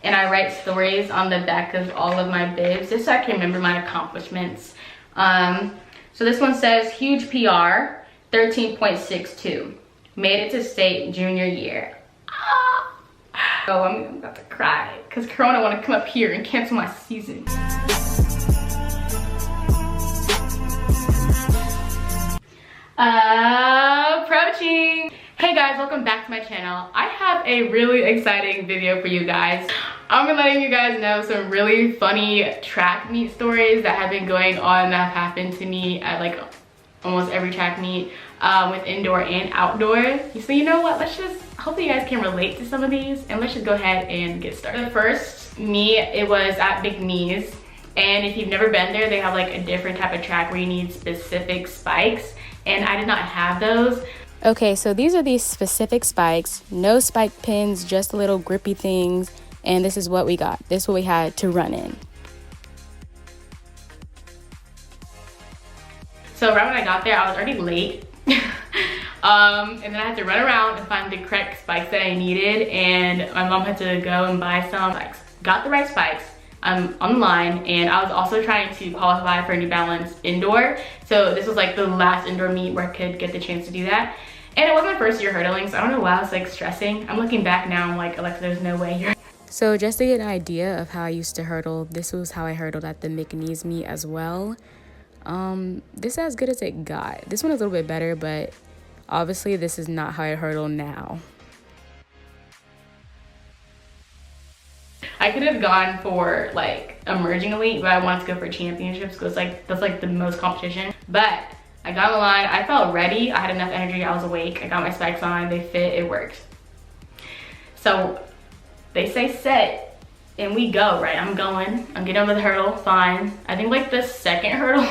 and I write stories on the back of all of my bibs just so I can remember my accomplishments. So this one says huge PR, 13.62. Made it to state junior year. Oh, I'm about to cry because Corona want to come up here and cancel my season. Approaching. Hey guys, welcome back to my channel. I have a really exciting video for you guys. I'm gonna letting you guys know some really funny track meet stories that have been going on that have happened to me at like almost every track meet with indoor and outdoor. So you know what, let's just, hopefully you guys can relate to some of these, and let's just go ahead and get started. The first meet, it was at McNeese, and if you've never been there, they have like a different type of track where you need specific spikes, and I did not have those. Okay, so these are these specific spikes, no spike pins, just little grippy things, and this is what we got. This is what we had to run in. So right when I got there, I was already late. And then I had to run around and find the correct spikes that I needed, and my mom had to go and buy some spikes. Got the right spikes on the line, and I was also trying to qualify for New Balance indoor. So this was like the last indoor meet where I could get the chance to do that. And it was my first year hurdling, so I don't know why I was like stressing. I'm looking back now, I'm like, Alexa, there's no way you're... So just to get an idea of how I used to hurdle, this was how I hurdled at the McNeese meet as well. This is as good as it got. This one is a little bit better, but obviously this is not how I hurdle now. I could have gone for like emerging elite, but I wanted to go for championships because like that's like the most competition. But I got on the line, I felt ready, I had enough energy, I was awake, I got my spikes on, they fit, it worked. So they say set, and we go, right? I'm getting over the hurdle, fine. I think like the second hurdle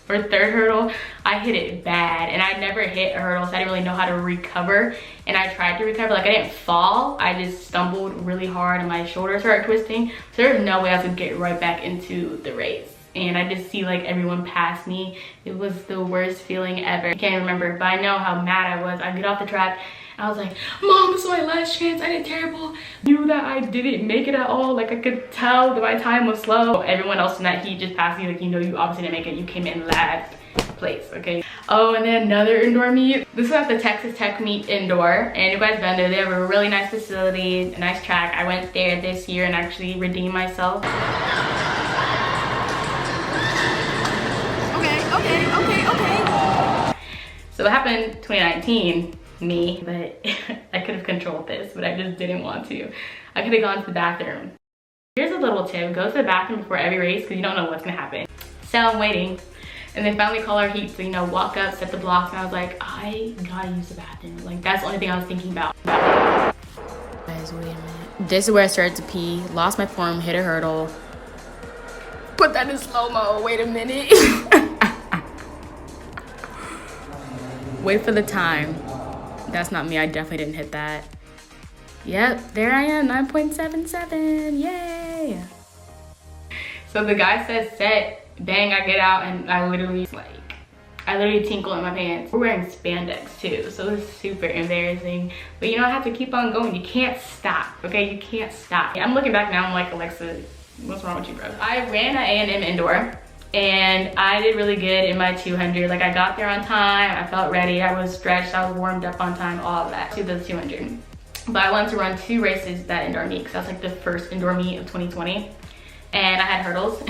or third hurdle, I hit it bad, and I never hit a hurdle, so I didn't really know how to recover. And I tried to recover, like I didn't fall, I just stumbled really hard and my shoulder started twisting. So there's no way I could get right back into the race. And I just see like everyone pass me. It was the worst feeling ever. I can't remember, but I know how mad I was. I get off the track, I was like, Mom, this is my last chance, I did terrible. Knew that I didn't make it at all. Like I could tell that my time was slow. Everyone else in that heat just passed me, like, you know, you obviously didn't make it, you came in last place, okay? Oh, and then another indoor meet. This is at the Texas Tech meet indoor, and you guys been there, they have a really nice facility, a nice track. I went there this year and actually redeemed myself. Okay. So what happened 2019, me, but I could have controlled this, but I just didn't want to. I could have gone to the bathroom. Here's a little tip, go to the bathroom before every race because you don't know what's gonna happen. So I'm waiting, and they finally call our heat, so you know, walk up, set the blocks, and I was like, I gotta use the bathroom. Like that's the only thing I was thinking about. Guys, wait a minute. This is where I started to pee, lost my form, hit a hurdle. Put that in slow-mo, wait a minute. Wait for the time. That's not me, I definitely didn't hit that. Yep, there I am, 9.77, yay! So the guy says set, bang, I get out, and I literally tinkle in my pants. We're wearing spandex too, so it's super embarrassing. But you know, I have to keep on going. You can't stop, okay? You can't stop. I'm looking back now, I'm like, Alexa, what's wrong with you, bro? I ran at A&M indoor, and I did really good in my 200. Like I got there on time, I felt ready, I was stretched, I was warmed up on time, all of that, to the 200. But I wanted to run 2 races that indoor meet, because that was like the first indoor meet of 2020. And I had hurdles,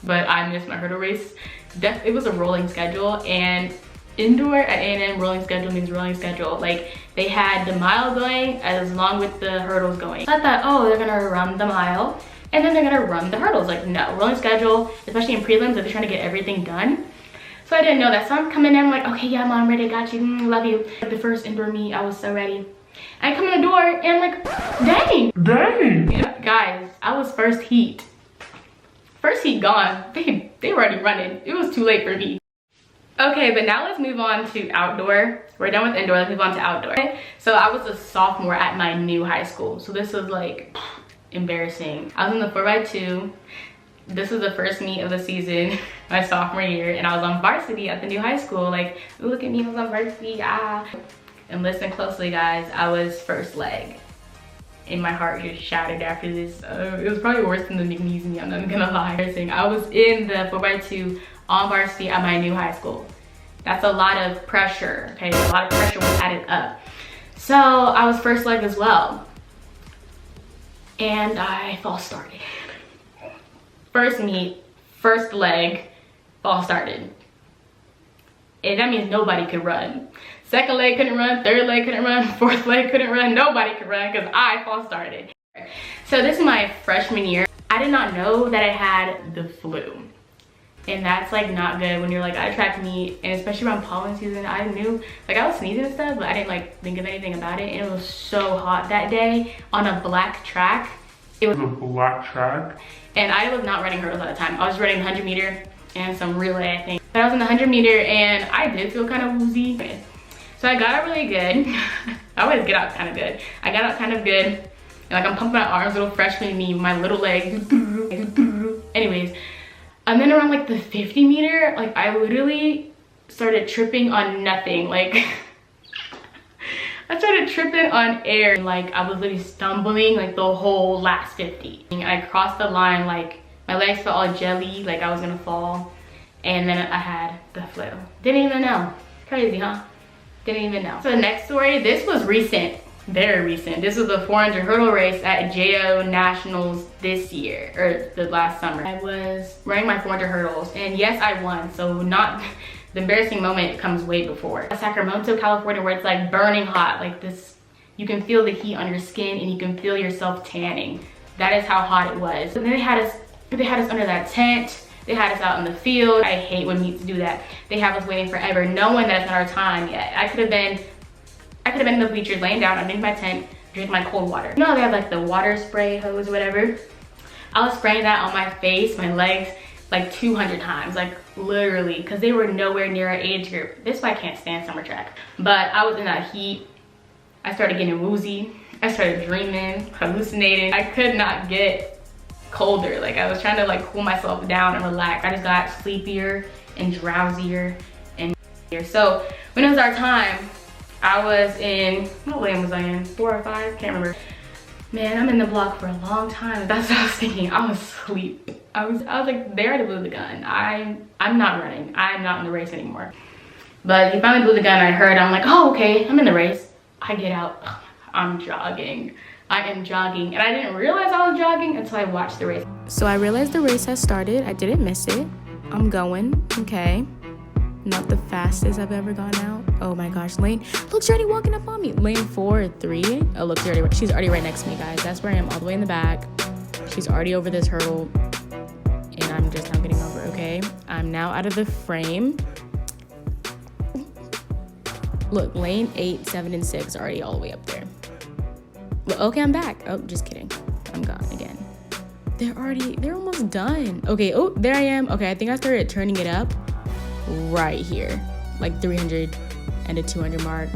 but I missed my hurdle race. It was a rolling schedule, and indoor at A&M rolling schedule means rolling schedule. Like they had the mile going as long with the hurdles going. So I thought, oh, they're gonna run the mile, and then they're gonna run the hurdles. Like no, rolling schedule, especially in prelims, they're trying to get everything done. So I didn't know that. So I'm coming in, I'm like, okay, yeah, Mom, I'm ready, got you, love you. Like the first indoor meet, I was so ready. I come in the door, and I'm like, dang. Yeah, guys, I was first heat. First heat gone, they were already running. It was too late for me. Okay, but now let's move on to outdoor. We're done with indoor, let's move on to outdoor. So I was a sophomore at my new high school. So this was like embarrassing. I was in the 4x2. This was the first meet of the season, my sophomore year, and I was on varsity at the new high school. Like, look at me, I was on varsity, ah. And listen closely, guys, I was first leg. and my heart just shattered after this. It was probably worse than the McNeese me, I'm not gonna lie. I was in the 4x2 on varsity at my new high school. That's a lot of pressure, okay? A lot of pressure was added up. So I was first leg as well. And I false started. First meet, first leg, false started. And that means nobody could run. Second leg couldn't run, third leg couldn't run, fourth leg couldn't run, nobody could run because I false started. So this is my freshman year. I did not know that I had the flu. And that's like not good when you're like at a track meet, and especially around pollen season. I knew, like I was sneezing and stuff, but I didn't like think of anything about it. And it was so hot that day on a black track. It was a black track. And I was not running hurdles at the time. I was running 100 meter and some relay, I think. But I was in the 100 meter and I did feel kind of woozy. So I got out really good. I always get out kind of good. I got out kind of good. And like I'm pumping my arms, little freshman me, my little leg. Anyways. And then around like the 50 meter, like I literally started tripping on nothing. Like I started tripping on air. Like I was literally stumbling like the whole last 50. And I crossed the line, like my legs felt all jelly, like I was gonna fall. And then I had the flu. Didn't even know. Crazy, huh? Didn't even know. So the next story, this was recent. Very recent. This was the 400 hurdle race at JO Nationals this year, or the last summer. I was running my 400 hurdles, and yes, I won. So not, the embarrassing moment comes way before. Sacramento, California, where it's like burning hot, like this, you can feel the heat on your skin and you can feel yourself tanning. That is how hot it was. And then they had us under that tent. They had us out in the field. I hate when meets do that. They have us waiting forever, knowing that it's not our time yet. I could have been in the bleachers laying down underneath my tent, drinking my cold water. You know, they have like the water spray hose or whatever. I was spraying that on my face, my legs, like 200 times, like literally, because they were nowhere near our age group. This is why I can't stand summer track. But I was in that heat. I started getting woozy. I started dreaming, hallucinating. I could not get colder. Like I was trying to like cool myself down and relax. I just got sleepier and drowsier and so when it was our time, I was in, what lane was I in? 4 or 5? Can't remember. Man, I'm in the block for a long time. That's what I was thinking. I was asleep. I was like, they already blew the gun. I'm not running. I'm not in the race anymore. But he finally blew the gun. I heard, I'm like, oh, okay, I'm in the race. I get out. I'm jogging. I am jogging. And I didn't realize I was jogging until I watched the race. So I realized the race has started. I didn't miss it. I'm going, okay. Not the fastest I've ever gone out. Oh my gosh, Lane, look, she's already walking up on me. Lane 4 or 3. Oh look, she's already right next to me, guys. That's where I am, all the way in the back. She's already over this hurdle and I'm just now getting over, okay? I'm now out of the frame. Look, lane 8, 7, and 6 are already all the way up there. Well, okay, I'm back. Oh, just kidding. I'm gone again. They're almost done. Okay, oh, there I am. Okay, I think I started turning it up right here, like 300 and a 200 mark.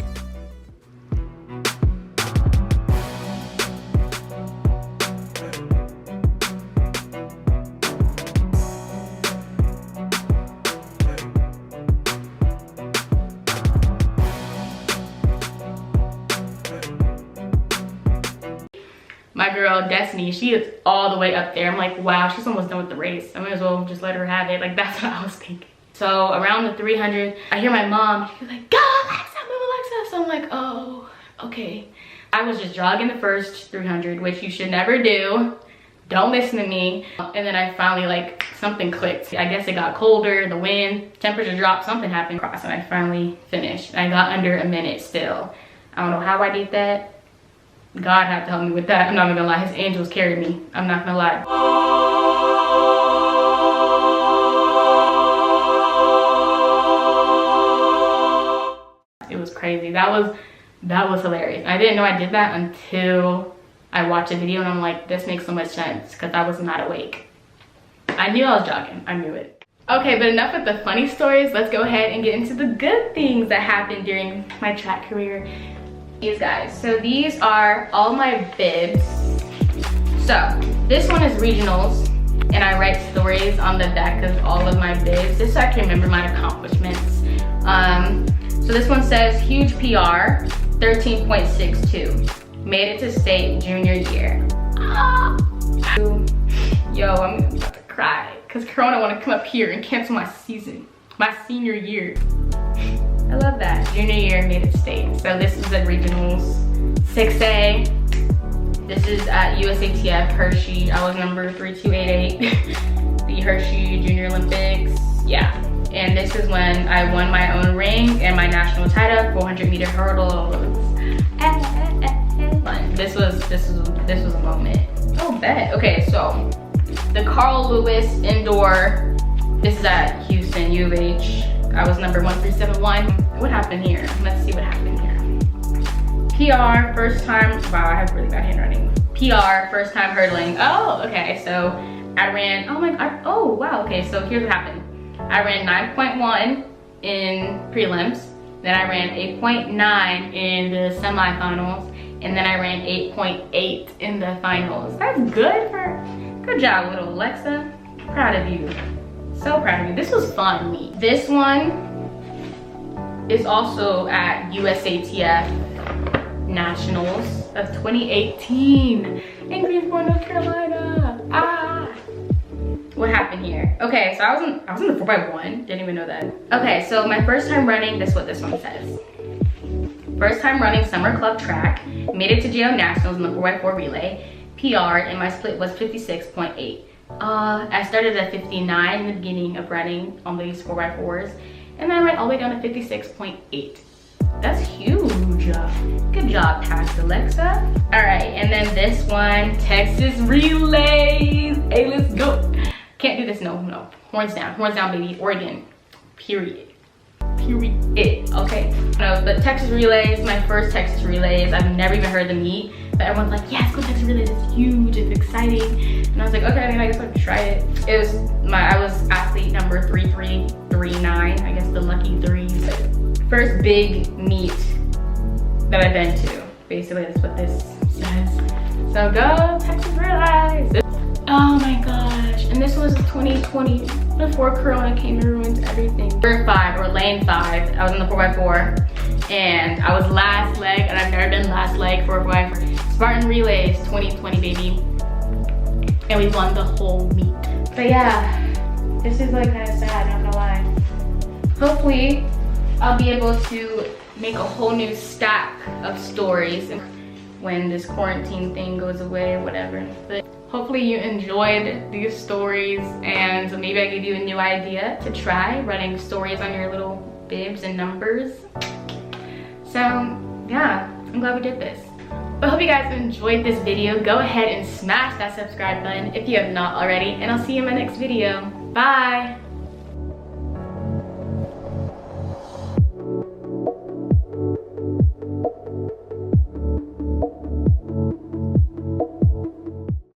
My girl Destiny, she is all the way up there. I'm like, wow, she's almost done with the race. I might as well just let her have it. Like, that's what I was thinking. So around the 300, I hear my mom, she's like, go Alexa, move Alexa. So I'm like, oh, okay. I was just jogging the first 300, which you should never do. Don't listen to me. And then I finally, like, something clicked. I guess it got colder, the wind, temperature dropped, something happened. And I finally finished. I got under a minute still. I don't know how I did that. God had to help me with that. I'm not even gonna lie, his angels carried me. I'm not gonna lie. It was crazy. That was hilarious. I didn't know I did that until I watched a video and I'm like, this makes so much sense because I was not awake. I knew I was jogging. I knew it. Okay, but enough with the funny stories. Let's go ahead and get into the good things that happened during my track career. These guys, so these are all my bibs. So this one is regionals and I write stories on the back of all of my bibs just so I can remember my accomplishments. So this one says huge PR 13.62. Made it to state junior year. Ah. Yo, I'm about to cry because Corona want to come up here and cancel my season, my senior year. I love that. Junior year, made it to state. So this is at regionals 6A. This is at USATF Hershey. I was number 3288. The Hershey Junior Olympics. Yeah. And this is when I won my own ring and my national title, 400-meter hurdles. This was a moment. Oh, bet. Okay, so the Carl Lewis Indoor. This is at Houston U of H. I was number 1371. What happened here? Let's see what happened here. PR, first time. Wow, I have really bad handwriting. PR, first time hurdling. Oh, okay. So I ran. Oh my God. Oh wow. Okay. So here's what happened. I ran 9.1 in prelims. Then I ran 8.9 in the semifinals, and then I ran 8.8 in the finals. That's good job, little Alexa. Proud of you. So proud of you. This was fun. This one is also at USATF Nationals of 2018 in Greensboro, North Carolina. What happened here? Okay, so I was in the 4x1. Didn't even know that. Okay, so my first time running, this is what this one says. First time running summer club track. Made it to JO Nationals in the 4x4 relay. PR, and my split was 56.8. I started at 59 in the beginning of running on these 4x4s, and then I ran all the way down to 56.8. That's huge. Good job, Task Alexa. All right, and then this one, Texas Relays. Hey, let's go. Can't do this, no. Horns down, baby. Oregon, period. Okay, no, but Texas Relays, my first Texas Relays. I've never even heard of the meet, but everyone's like, yes, go Texas Relays, it's huge, it's exciting. And I was like, okay, I guess I'll try it. I was athlete number 3339, I guess the lucky threes. First big meet that I've been to. Basically, that's what this says. So go Texas Relays. Oh my gosh, and this was 2020, before Corona came and ruined everything. Lane 5, I was in the 4x4, and I was last leg, and I've never been last leg for a 4x4. Spartan Relays 2020, baby. And we won the whole meet. But yeah, this is like kind of sad, not gonna lie. Hopefully, I'll be able to make a whole new stack of stories when this quarantine thing goes away or whatever. But hopefully you enjoyed these stories, and maybe I gave you a new idea to try running stories on your little bibs and numbers. So yeah, I'm glad we did this. But I hope you guys enjoyed this video. Go ahead and smash that subscribe button if you have not already, and I'll see you in my next video. Bye.